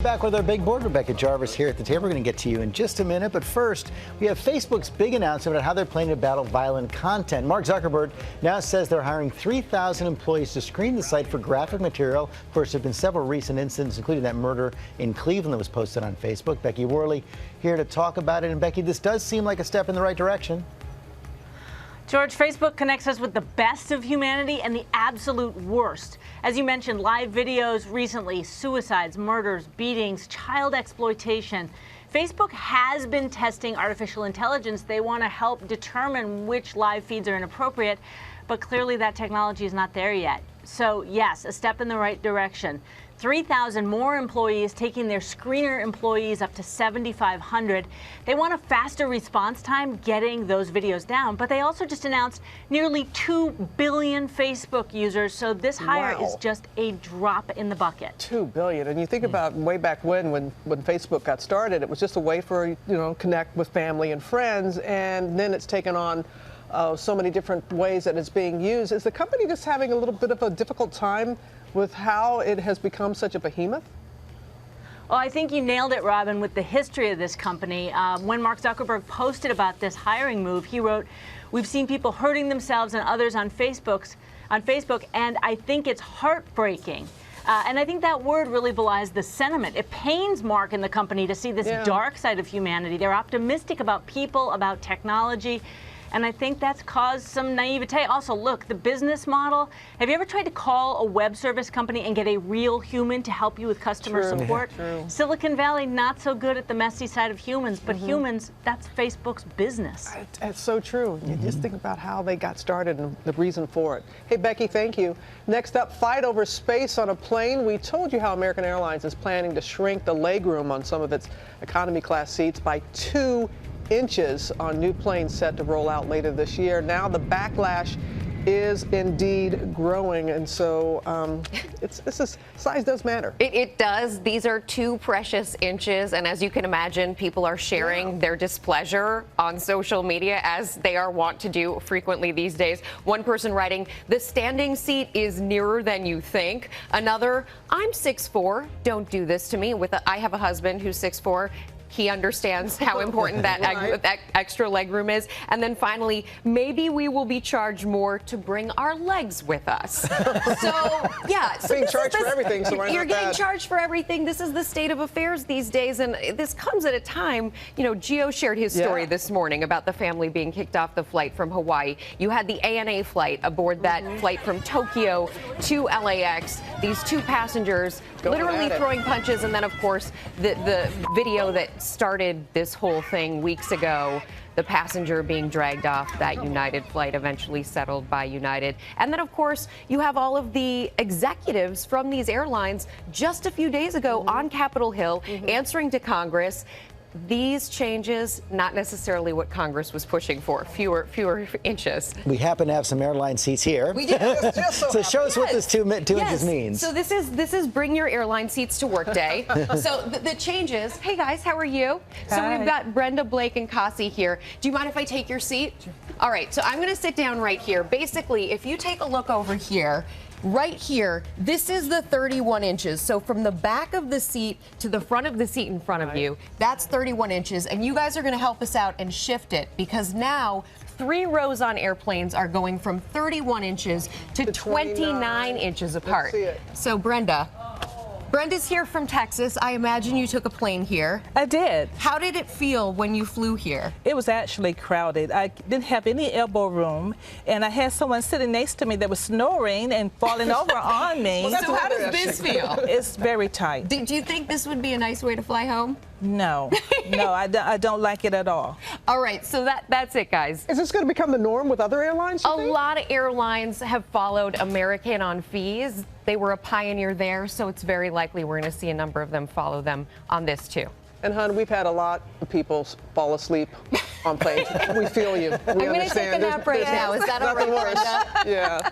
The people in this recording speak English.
Back with our big board, Rebecca Jarvis here at the table. We're going to get to you in just a minute. But first, we have Facebook's big announcement about how they're planning to battle violent content. Mark Zuckerberg now says they're hiring 3,000 employees to screen the site for graphic material. Of course, there have been several recent incidents, including that murder in Cleveland that was posted on Facebook. Becky Worley here to talk about it. And Becky, this does seem like a step in the right direction. George, Facebook connects us with the best of humanity and the absolute worst. As you mentioned, live videos recently, suicides, murders, beatings, child exploitation. Facebook has been testing artificial intelligence. They want to help determine which live feeds are inappropriate, but clearly that technology is not there yet. So yes, a step in the right direction. 3,000 more employees, taking their screener employees up to 7,500. They want a faster response time getting those videos down, but they also just announced nearly 2 billion Facebook users, so this hire is just a drop in the bucket. 2 billion, and you think about way back when Facebook got started, it was just a way for, connect with family and friends, and then it's taken on so many different ways that it's being used. Is the company just having a little bit of a difficult time with how it has become such a behemoth? Well, I think you nailed it, Robin, with the history of this company. When Mark Zuckerberg posted about this hiring move, he wrote, "We've seen people hurting themselves and others on Facebook, and I think it's heartbreaking." And I think that word really belies the sentiment. It pains Mark and the company to see this dark side of humanity. They're optimistic about people, about technology. And I think that's caused some naivete. Also, look, the business model. Have you ever tried to call a web service company and get a real human to help you with customer support? True. Silicon Valley, not so good at the messy side of humans, but humans, that's Facebook's business. That's so true. You just think about how they got started and the reason for it. Hey, Becky, thank you. Next up, fight over space on a plane. We told you how American Airlines is planning to shrink the legroom on some of its economy class seats by 2 inches on new planes set to roll out later this year. Now the backlash is indeed growing, and so size does matter. It does. These are 2 precious inches, and as you can imagine, people are sharing their displeasure on social media, as they are wont to do frequently these days. One person writing, "The standing seat is nearer than you think." Another, "I'm 6'4", don't do this to me." I have a husband who's 6'4". He understands how important that extra legroom is. And then finally, "Maybe we will be charged more to bring our legs with us." So, yeah. So being charged for everything, so why you're not getting that? charged for everything. This is the state of affairs these days. And this comes at a time, Gio shared his story this morning about the family being kicked off the flight from Hawaii. You had the ANA flight aboard that flight from Tokyo to LAX. These 2 passengers literally throwing punches. And then, of course, the video that started this whole thing weeks ago, the passenger being dragged off that United flight, eventually settled by United. And then, of course, you have all of the executives from these airlines just a few days ago on Capitol Hill answering to Congress. These changes, not necessarily what Congress was pushing for, fewer inches. We happen to have some airline seats here. We do. So show us what this 2 inches means. So this is bring your airline seats to work day. So the changes. Hey guys, how are you? Hi. So we've got Brenda, Blake, and Cassie here. Do you mind if I take your seat? Sure. All right. So I'm going to sit down right here. Basically, if you take a look over here. Right here, this is the 31 inches. So from the back of the seat to the front of the seat in front of you, that's 31 inches. And you guys are going to help us out and shift it, because now 3 rows on airplanes are going from 31 inches to 29 inches apart. So Brenda's here from Texas. I imagine you took a plane here. I did. How did it feel when you flew here? It was actually crowded. I didn't have any elbow room, and I had someone sitting next to me that was snoring and falling over on me. So how does this feel? It's very tight. Do you think this would be a nice way to fly home? No, I don't like it at all. All right, so that's it, guys. Is this going to become the norm with other airlines? A lot of airlines have followed American on fees. They were a pioneer there, so it's very likely we're going to see a number of them follow them on this too. And hon, we've had a lot of people fall asleep on planes. We feel you. I'm going to take a nap right now. Is that all right, Brenda? Yeah.